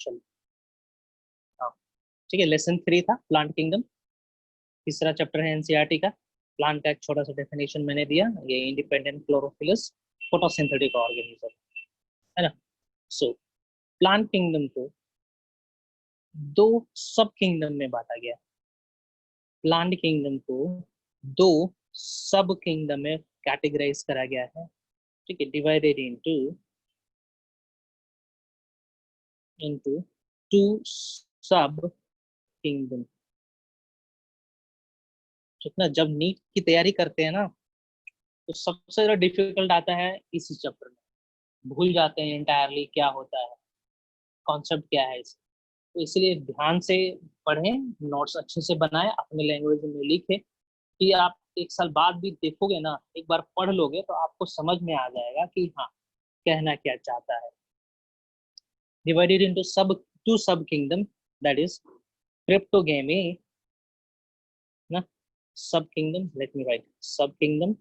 चलो हाँ ठीक है, लेसन 3 था प्लांट किंगडम, तीसरा चैप्टर है एनसीईआरटी का। प्लांट का एक छोटा सा डेफिनेशन मैंने दिया, ये इंडिपेंडेंट क्लोरोफिलस फोटोसिंथेटिक ऑर्गेनिज्म है ना। सो प्लांट किंगडम को दो सब किंगडम में बांटा गया। प्लांट किंगडम को दो सब किंगडम में कैटेगराइज करा गया है, ठीक है, डिवाइडेड इनटू टू सब किंगडम। ठीक ना, जब नीट की तैयारी करते हैं ना तो सबसे ज्यादा डिफिकल्ट आता है इसी चैप्टर में, भूल जाते हैं इंटायरली क्या होता है, कॉन्सेप्ट क्या है इसका। तो इसलिए ध्यान से पढ़ें, नोट्स अच्छे से बनाएं, अपने लैंग्वेज में लिखें, कि आप 1 साल बाद भी देखोगे ना, एक बार पढ़ लोगे तो आपको समझ में आ जाएगा कि हाँ कहना क्या चाहता है। Divided into two subkingdom, that is cryptogamae ना, subkingdom, let me write subkingdom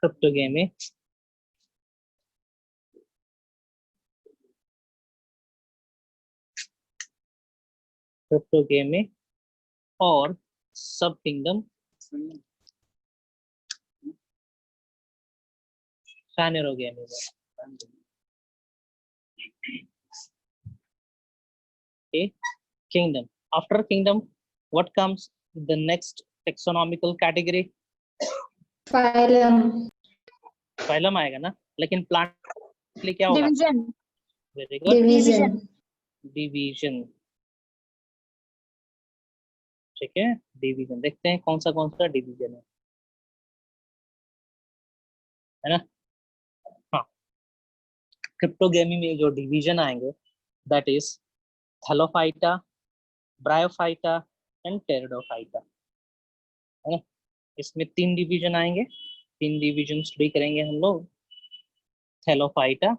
cryptogamae और subkingdom phanerogamae. Kingdom. After kingdom, what comes the next taxonomical category? Phylum. Phylum आएगा ना, लेकिन plant के लिए क्या होगा? Division. Very good. Division. Division. ठीक है, डिवीजन देखते हैं कौन सा डिवीजन है ना। हाँ, क्रिप्टोगेमी में जो डिवीजन आएंगे that is Thallophyta, bryophyta and pteridophyta, है ना। इसमें 3 डिवीजन आएंगे, 3 डिवीजन स्टडी करेंगे हम लोग। थैलोफाइटा,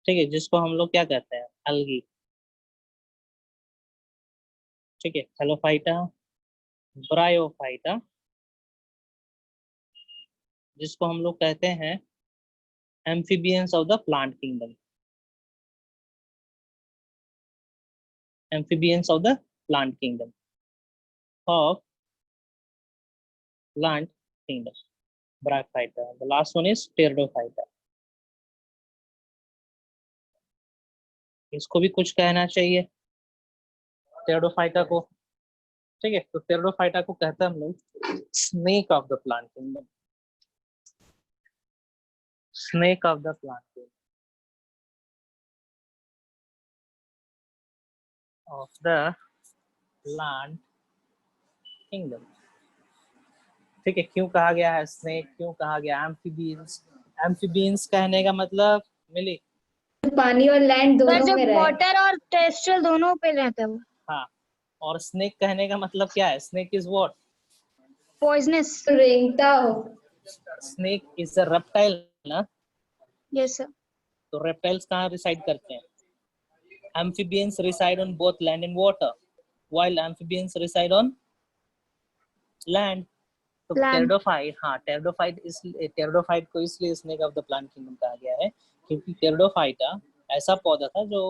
ठीक है, जिसको हम लोग क्या कहते हैं, अलगी, ठीक है, थैलोफाइटा, ब्रायोफाइटा, जिसको हम लोग कहते हैं amphibians of the plant kingdom, amphibians of the plant kingdom of plant kingdom, bryophyta. The last one is pteridophyta. इसको भी कुछ कहना चाहिए टेरिडोफाइटा को, ठीक है, तो टेरिडोफाइटा को कहते हैं हम लोग snake of the plant kingdom, snake of the plant kingdom of the plant kingdom. ठीक है, क्यों कहा गया है स्नेक, क्यों कहा गया एम्फीबियंस? एम्फीबियंस कहने का मतलब मिली, पानी और लैंड सर दोनों जब में रहे। वाटर और टेरेस्ट्रियल दोनों पे रहता है वो। हाँ, और स्नेक कहने का मतलब क्या है? Snake is what? पॉइजनस। रेंगता हो। स्नेक इज अ रेप्टाइल ना। Yes sir. तो रेप्टाइल्स कहाँ रिसाइड करते हैं? Amphibians reside on both land and water, while amphibians reside on land. तो टेरिडोफाइट, हाँ टेरिडोफाइट, इसलिए टेरिडोफाइट को इसलिए snake of the plant kingdom कहा गया है क्योंकि टेरिडोफाइटा ऐसा पौधा था जो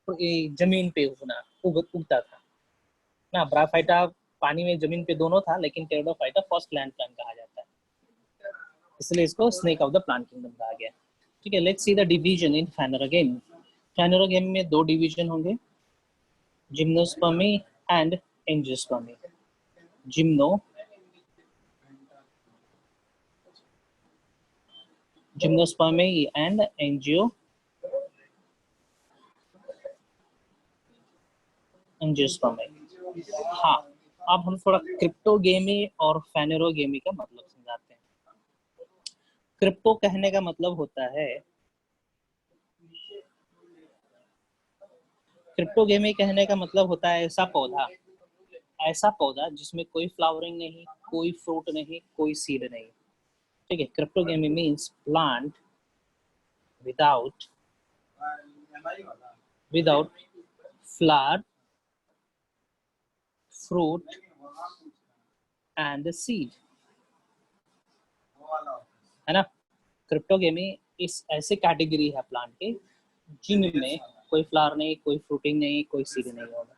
जमीन पे उगता था ना। ब्रायोफाइटा पानी में, जमीन पे दोनों था, लेकिन टेरिडोफाइटा फर्स्ट लैंड प्लांट कहा जाता है, इसलिए इसको snake of the plant kingdom कहा गया। ठीक है, let's see the division in phanerogamae. Phanerogamae में 2 डिवीजन होंगे, gymnospermae and angiospermae. Gymnospermae and angiospermae. हाँ, अब हम थोड़ा क्रिप्टोगेमी और फाइनेरोगेमी का मतलब समझाते हैं। क्रिप्टो कहने का मतलब होता है, क्रिप्टोगेमी कहने का मतलब होता है ऐसा पौधा जिसमें कोई फ्लावरिंग नहीं, कोई फ्रूट नहीं, कोई सीड नहीं। ठीक है, cryptogamae means plant without flower, fruit and the seed, है ना। क्रिप्टोगेमी इस ऐसे कैटेगरी है प्लांट के जिनमें कोई फ्लावर नहीं, कोई फ्रूटिंग नहीं, कोई सीड नहीं होगा,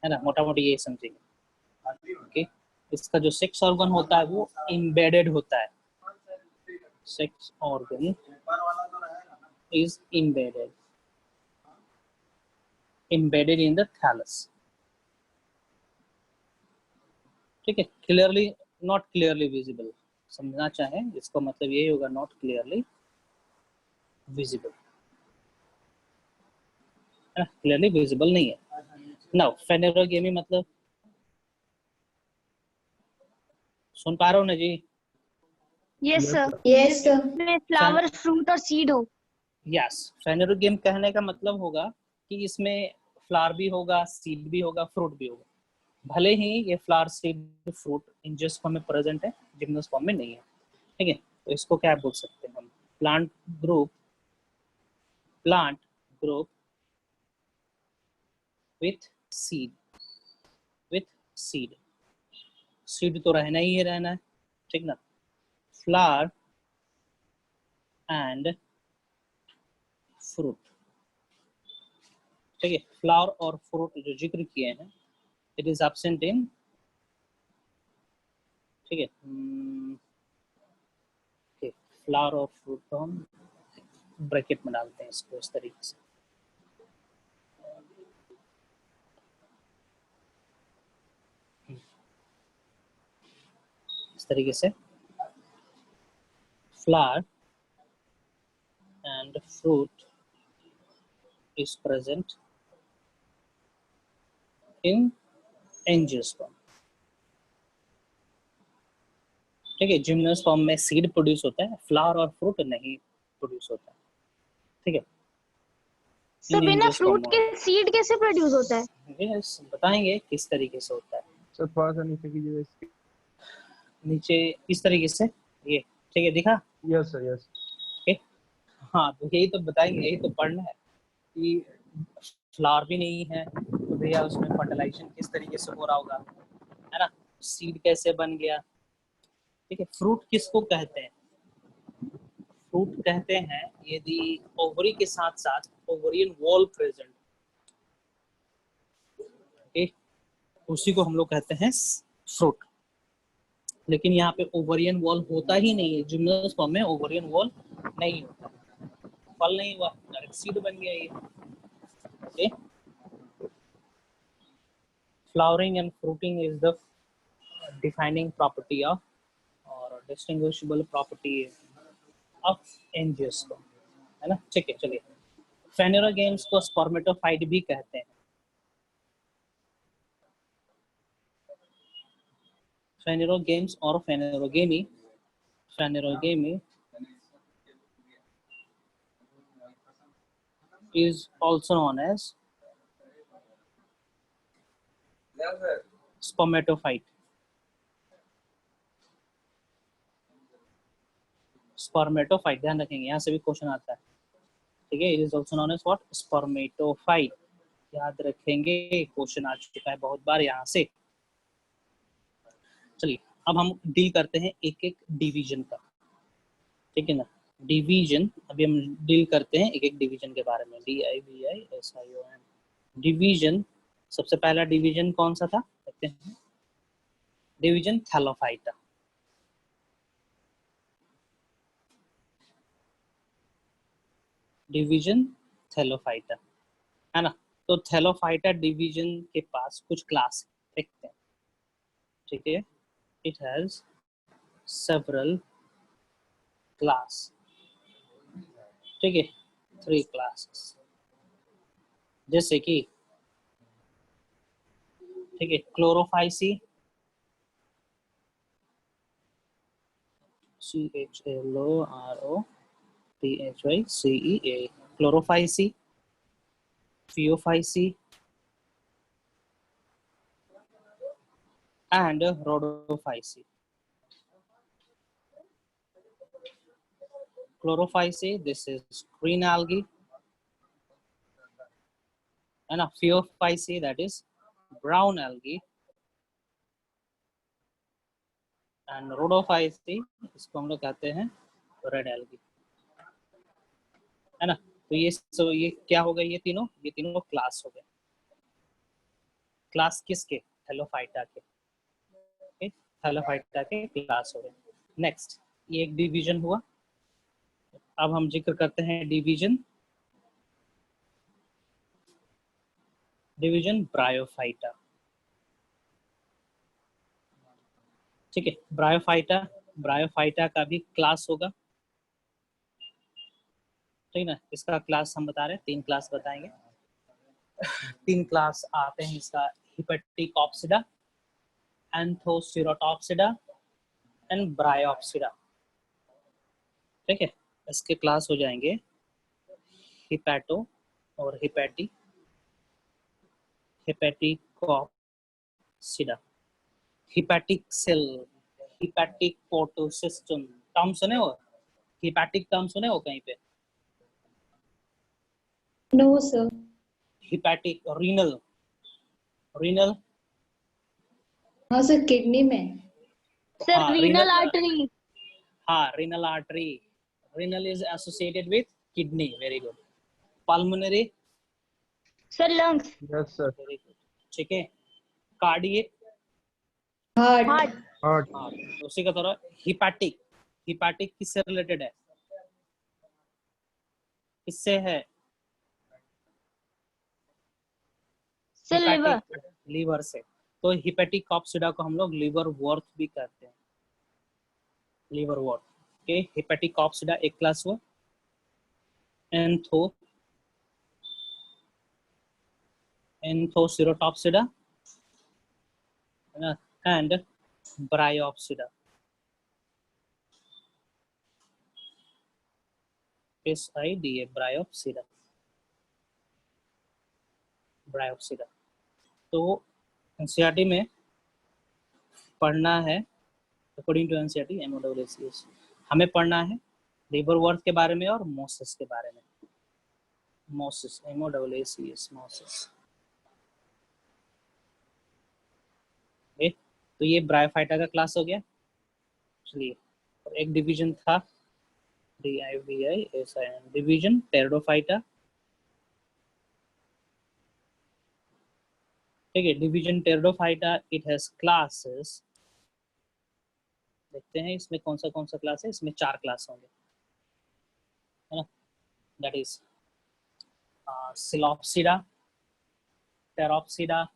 है ना। मोटा मोटी ये समझेंगे। ओके, इसका जो सेक्स ऑर्गन होता है वो एम्बेडेड होता है। Sex organ is embedded in the thallus। ठीक है, क्लियरली नॉट क्लियरली विजिबल समझना चाहे इसका मतलब यही होगा, not clearly visible, clearly visible नहीं है। नाउ फेनेरोगेमी मतलब सुन पा रहे हो ना जी? Yes sir, Yes, sir. में फ्लावर, फ्रूट और सीड हो। यस, फेनेरोगेम कहने का मतलब होगा कि इसमें फ्लावर भी होगा, सीड भी होगा, फ्रूट भी होगा। भले ही ये फ्लावर, सीड, फ्रूट इंजस फॉर्म में प्रेजेंट है, जिम्नस फॉर्म में नहीं है। ठीक है, तो इसको क्या बोल सकते हैं हम? Plant group with seed, seed तो रहना ही रहना है, ठीक ना। फ्लावर एंड फ्रूट, ठीक है। फ्लावर और फ्रूट जो जिक्र किए हैं, इट इज एब्सेंट इन, ठीक है। फ्लावर और फ्रूट को हम ब्रैकेट में डालते हैं इसको इस तरीके से। इस तरीके से flower and fruit is present in angiosperm। ठीक है, जिम्नोस्पर्म में सीड प्रोड्यूस होता है, फ्लावर और फ्रूट नहीं प्रोड्यूस होता है, ठीक है। सर बिना फ्रूट के सीड कैसे प्रोड्यूस होता है? यस, बताएंगे किस तरीके से होता है। सर थोड़ा सा नीचे कीजिए इसके। नीचे इस तरीके से, ये ठीक है, दिखा? Yes sir, yes. हाँ, तो यही तो बताएंगे, यही तो पढ़ना है कि फ्लावर भी नहीं है तो भैया उसमें फर्टिलाइजेशन किस तरीके से हो रहा होगा, है ना। सीड कैसे बन गया, ठीक है। फ्रूट किसको कहते हैं? फ्रूट कहते हैं यदि ओवरी के साथ साथ ओवरियन वॉल प्रेजेंट, ओके, उसी को हम लोग कहते हैं फ्रूट। लेकिन यहाँ पे ओवरियन वॉल होता ही नहीं है, जिम्नोस्पर्म में ओवरियन वॉल नहीं होता, फल नहीं हुआ, डायरेक्ट सीड बन गया ये, okay. Flowering and fruiting is the defining property of or distinguishable property of angiosperm, है ना। ठीक है, चलिए। फेनेरोगेम्स को स्पर्मेटोफाइट भी कहते हैं। फेनेरोगेम्स और फेनेरोगेमी is also known as spermatophyte। Spermatophyte ध्यान रखेंगे, यहाँ से भी क्वेश्चन आता है, ठीक है। It is also known as what? Spermatophyte. याद रखेंगे, क्वेश्चन आ चुका है बहुत बार यहाँ से। चलिए, अब हम डील करते हैं एक एक डिवीजन का, ठीक है ना। डिवीजन अभी हम डील करते हैं एक एक डिवीजन के बारे में। DIVISION division. सबसे पहला डिवीजन कौन सा था? कहते हैं डिवीजन थैलोफाइटा। डिवीजन थैलोफाइटा, है ना। तो थैलोफाइटा डिवीजन के पास कुछ क्लास देखते हैं, ठीक है। इट हैज सेवरल क्लास, ठीक है, 3 क्लासेस, जैसे कि, ठीक है, Chlorophyceae, CHLOROPHYCEA, Chlorophyceae, Phaeophyceae and rhodophyceae। Chlorophyceae, this is green algae, and a Phaeophyceae, that is brown algae, and rhodophyceae इसको हम लोग कहते हैं रेड एल्गी, है ना। तो ये क्या हो गए, ये तीनों क्लास हो गए। क्लास किसके? थैलोफाइटा के, थैलोफाइटा के क्लास हो गए। नेक्स्ट, ये एक डिवीजन हुआ। अब हम जिक्र करते हैं डिवीजन ब्रायोफाइटा। ठीक है, ब्रायोफाइटा का भी क्लास होगा, ठीक ना। इसका क्लास हम बता रहे हैं, 3 क्लास बताएंगे। 3 क्लास आते हैं इसका, हिपेटिकॉप्सिडा, एंथोसिरोटॉप्सिडा एंड ब्रायोप्सिडा। ठीक है, इसके क्लास हो जाएंगे हिपैटो और हिपेटिकॉप्सिडा। हिपैटिक सेल, हिपैटिक पोर्टोसिस्टम, टर्म सुने हो? हिपैटिक टर्म सुने हो कहीं पे? No, sir. हिपैटिक, रीनल हाँ सर, किडनी में। सर हाँ, रीनल आर्टरी। हाँ, renal artery. Renal is associated with kidney. Very good. Pulmonary. Sir lungs. Yes, sir. Very good. ठीक है। Cardiac. हार्ट। हार्ट। Heart. हाँ, उसी का तरह hepatic. Hepatic किससे रिलेटेड है? किससे है? Sir liver. लीवर से। तो हिपेटिक कॉप्सिडा को हम लोग लिवर वर्थ भी कहते हैं, लिवर वर्थ। ओके, हिपेटिक कॉप्सिडा एक क्लास हुआ। एंथोसिरोटॉप्सिडा एंड ब्रायोप्सिडा। SIDA, Bryopsida. तो एनसीईआरटी में पढ़ना है, अकॉर्डिंग टू एनसीईआरटी MOSS हमें पढ़ना है लिवर वर्थ के बारे में और मोसिस के बारे में। मोसिस, MOSS, मोसिस। तो ये ब्रायोफाइटा का क्लास हो गया। चलिए, एक डिवीजन था DIVISIN, डिवीजन टेरिडोफाइटा। ठीक है, division pteridophyta, it has classes. देखते हैं इसमें कौन सा क्लास है। इसमें 4 क्लास होंगे, है ना। That is psilopsida, pteropsida,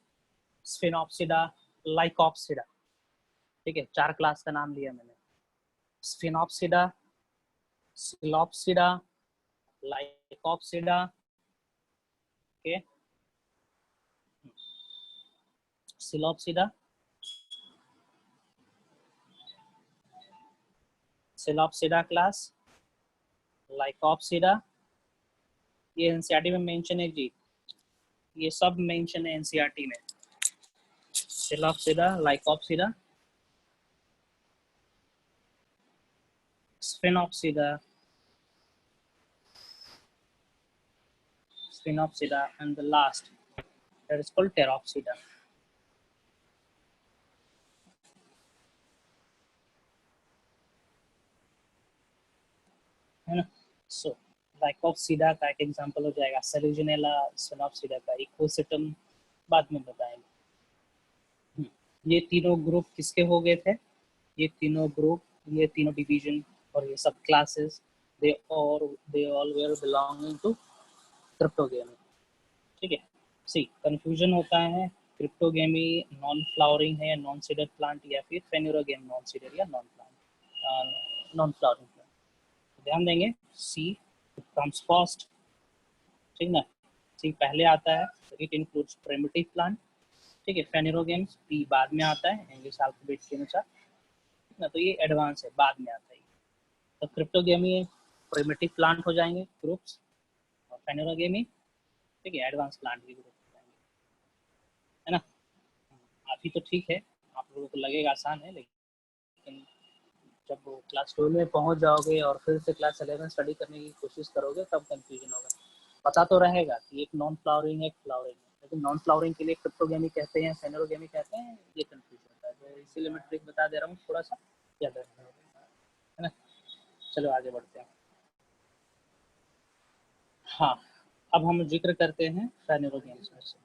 sphenopsida, lycopsida. ठीक है, 4 क्लास का नाम लिया मैंने। Sphenopsida, psilopsida, lycopsida. Okay, psilopsida, class, lycopsida. ये एनसीईआरटी में मेंशन है जी, ये सब मेंशन है एनसीईआरटी में। Psilopsida, lycopsida, sphenopsida, and the last that is called Pteropsida. है ना। सो लाइकोप्सिडा का एक एग्जांपल हो जाएगा सेलुजिनेला, स्फिनोप्सिडा का इकोसिटम बाद में बताएंगे। ये तीनों ग्रुप किसके हो गए थे? ये तीनों ग्रुप, ये तीनों डिवीजन और ये सब classes, they all were belonging to क्रिप्टोगेमी। ठीक है, सी कंफ्यूजन होता है क्रिप्टोगेमी नॉन फ्लावरिंग है या नॉन सीडर प्लांट, या फिर फेनुरोगेम नॉन सीडर या नॉन फ्लावरिंग प्लांट। ध्यान देंगे, सी कम्स फर्स्ट, ठीक ना। सी पहले आता है, इट इंक्लूड्स प्रिमिटिव प्लांट। ठीक है, फेनुरोगेम्स पी बाद में आता है इंग्लिश अल्फाबेट के अनुसार, ठीक ना। तो ये एडवांस है, बाद में आता है। तो क्रिप्टोगेमी प्रिमिटिव प्लांट हो जाएंगे ग्रुप्स, और फेनुरोगेमी, ठीक है, एडवांस प्लांट की ग्रुप हो जाएंगे, है ना। अभी तो ठीक है, आप लोगों को लगेगा आसान है, लेकिन जब वो क्लास 12 में पहुंच जाओगे और फिर से क्लास 11 स्टडी करने की कोशिश करोगे तब कंफ्यूजन होगा। पता तो रहेगा कि एक नॉन फ्लावरिंग है, एक फ्लावरिंग है, लेकिन नॉन फ्लावरिंग के लिए क्रिप्टोगेमी कहते हैं, फेनोरोगेमी कहते हैं, ये कंफ्यूज होता है। तो इसीलिए मैं ट्रिक बता दे रहा हूँ, थोड़ा सा याद रखना है ना। चलो आगे बढ़ते हैं। हाँ, अब हम जिक्र करते हैं फेनोरोगेम्स में से।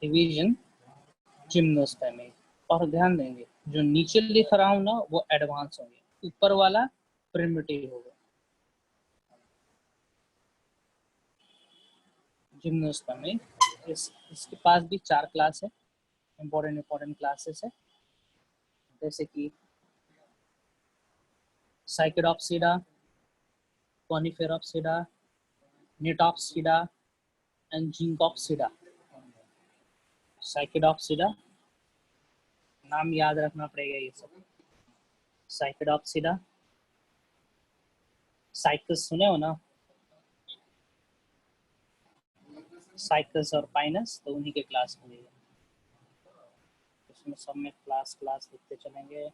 Division gymnospermae. और ध्यान देंगे जो नीचे लिख रहा हूँ ना वो एडवांस होंगे, ऊपर वाला प्रिमिटिव होगा। जिम्नोस्पर्मी इसके पास भी 4 क्लास है, इम्पोर्टेंट क्लासेस है, जैसे कि साइकेडॉप्सिडा, कॉनिफेरॉप्सिडा, निटॉप्सिडा एंड जिंकोप्सिडा। साइकेडॉप्सिडा नाम याद रखना पड़ेगा ये सब। साइकेडॉप्सिडा, साइकस सुने हो ना, साइकस और पाइनस, तो उन्हीं के क्लास में है। इसमें सब में क्लास लिखते चलेंगे,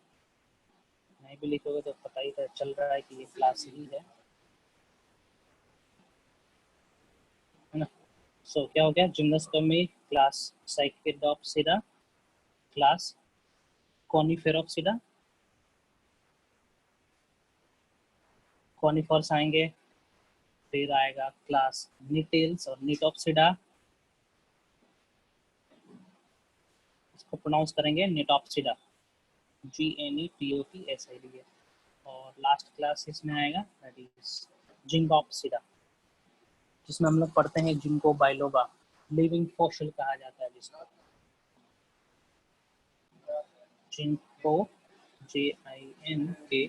नहीं भी लिखोगे तो पता ही चल रहा है कि ये क्लास ही है ना। सो क्या हो गया, जिम्नोस्पर्मी क्लास, साइकेडॉप्सिडा क्लास, कॉनिफेरॉप्सिडा, कॉनिफर्स आएंगे, फिर आएगा क्लास निटेल्स और निटॉप्सिडा, इसको प्रोनाउंस करेंगे निटॉप्सिडा, GNETOPSIDA। और लास्ट क्लास इसमें आएगा दैट इज जिंकोप्सिडा, जिसमें हम लोग पढ़ते हैं जिंको बाइलोबा, लिविंग फॉसिल कहा जाता है जिसको। जिंको JINKGO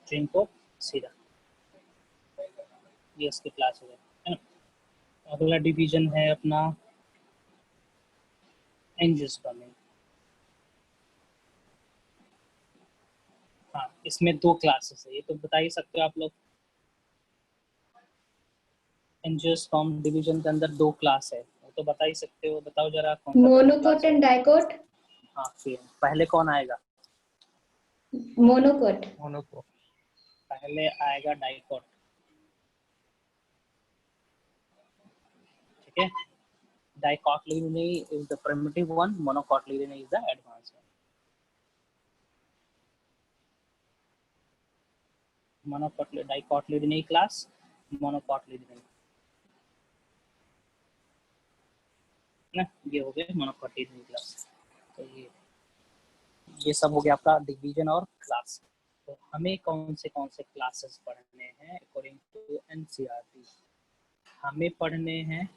जिंकोप्सिडा, ये इसकी क्लास है ना। अगला डिवीजन है अपना एंजियोस्पर्मी। हाँ, इसमें 2 क्लासेस है, ये तो बता ही सकते हो आप लोग। एंजियोस्पर्म डिवीजन के अंदर 2 क्लास है, वो तो बता ही सकते हो, बताओ जरा कौन सा मोनोकोट एंड डाइकोट। हाँ, फिर पहले कौन आएगा? मोनोकोट। मोनोको। पहले आएगा डाइकोट, ठीक है। Dicotyledonae is the primitive one, monocotyledonae is the advance one. Dicotyledonae class, monocotyledonae ना, ये हो गया मोनोकोटिलीडोनी क्लास। तो ये सब हो गया आपका डिवीजन और क्लास। तो हमें कौन से क्लासेस पढ़ने हैं अकॉर्डिंग टू एनसीईआरटी? हमें पढ़ने हैं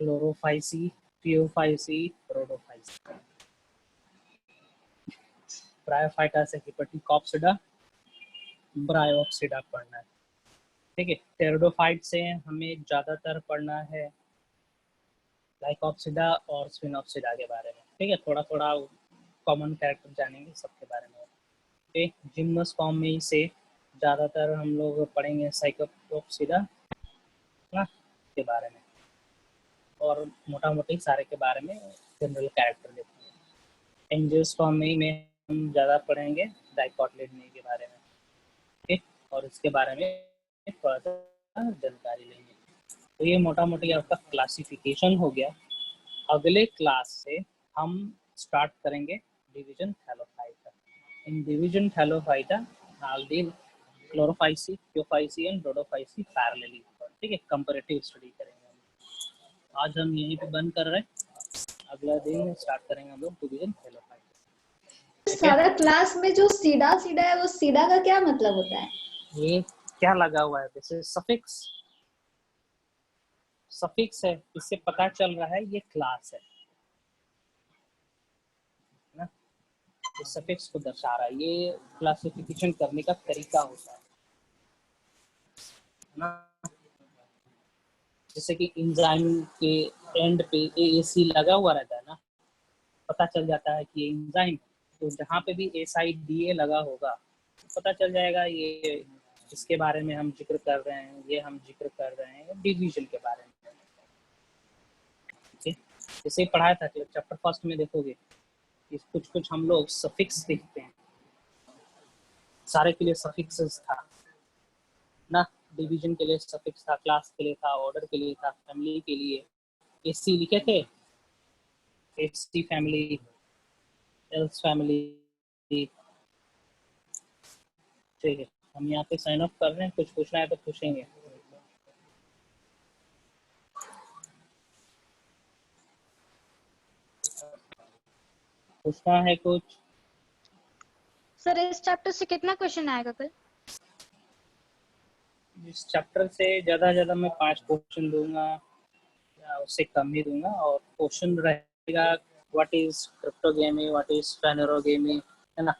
क्लोरोफाइसी, थियोफाइसी, रोडोफाइसी, ब्रायोफाइटा से हिपेटिकॉप्सिडा, ब्रायोप्सिडा पढ़ना है, ठीक है। टेरिडोफाइट से हमें ज़्यादातर पढ़ना है लाइकोप्सिडा और स्फिनोप्सिडा के बारे में, ठीक है। थोड़ा थोड़ा कॉमन कैरेक्टर जानेंगे सबके बारे में, ठीक है। जिम्नोस्पर्म में से ज़्यादातर हम लोग पढ़ेंगे साइकोप्सिडा ना के बारे में, और मोटा मोटी सारे के बारे में जनरल कैरेक्टर देखेंगे। एंजियोस्पर्म में हम ज़्यादा पढ़ेंगे डाइकोटिलीडोनी के बारे में, ठीक, और इसके बारे में थोड़ा सा जानकारी लेंगे। तो ये मोटा मोटी आपका क्लासिफिकेशन हो गया। अगले क्लास से हम स्टार्ट करेंगे division thallophyta. In division thallophyta I'll deal chlorophyceae, phaeophyceae and rhodophyceae parallelly, ठीक है। कंपैरेटिव स्टडी करेंगे। आज हम यहीं पे बंद कर रहे हैं, अगला दिन स्टार्ट करेंगे हम लोग डिवीजन थैलोफाइटा। सारा क्लास में जो सीधा सीधा है, वो सीधा का क्या मतलब होता है? ये क्या लगा हुआ है? जैसे सफिक्स है, इससे पता चल रहा है ये क्लास है ना, ये सफिक्स को दर्शा रहा है। ये क्लासिफिकेशन करने का तरीका होता है ना। जैसे कि एंजाइम के एंड पे AAC लगा हुआ रहता है ना, पता चल जाता है कि ये एंजाइम, तो जहाँ पे भी SIDA लगा होगा तो पता चल जाएगा ये इसके बारे में हम जिक्र कर रहे हैं, ये हम जिक्र कर रहे हैं डिवीजन के बारे में, ठीक। जैसे पढ़ाया था चैप्टर फर्स्ट में, देखोगे कुछ हम लोग सफिक्स देखते हैं, सारे के लिए सफिक्सेस था ना, डिवीजन के लिए सफिक्स था, क्लास के लिए था, ऑर्डर के लिए था, फैमिली के लिए एसी लिखे थे, एसी फैमिली, एल्स फैमिली। ठीक है, हम यहाँ पे साइन ऑफ कर रहे हैं, कुछ पूछना है तो पूछेंगे। पूछना है कुछ? सर इस चैप्टर से कितना क्वेश्चन आएगा कल? इस चैप्टर से ज्यादा मैं 5 क्वेश्चन दूंगा या उससे कम ही दूंगा, और क्वेश्चन रहेगा व्हाट इज क्रिप्टोगेमी, व्हाट इज फेनेरोगेमी, है ना,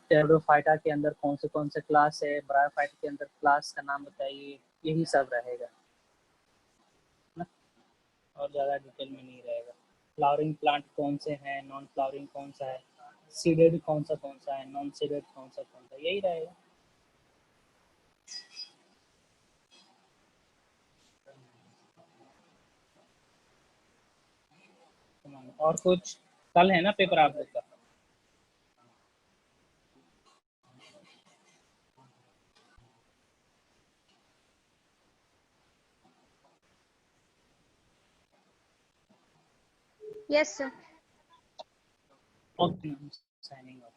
टेरोडोफाइटा के अंदर कौन से क्लास है, ब्रायोफाइटा के अंदर क्लास का नाम बताइए, यही सब रहेगा ना, और ज़्यादा डिटेल में नहीं रहेगा। फ्लावरिंग प्लांट कौन से हैं, नॉन फ्लावरिंग कौन सा है, सीडेड कौन सा है, नॉन सीडेड कौन सा, यही रहेगा। और कुछ? कल है ना पेपर आप लोग का? Yes sir. Okay, signing off.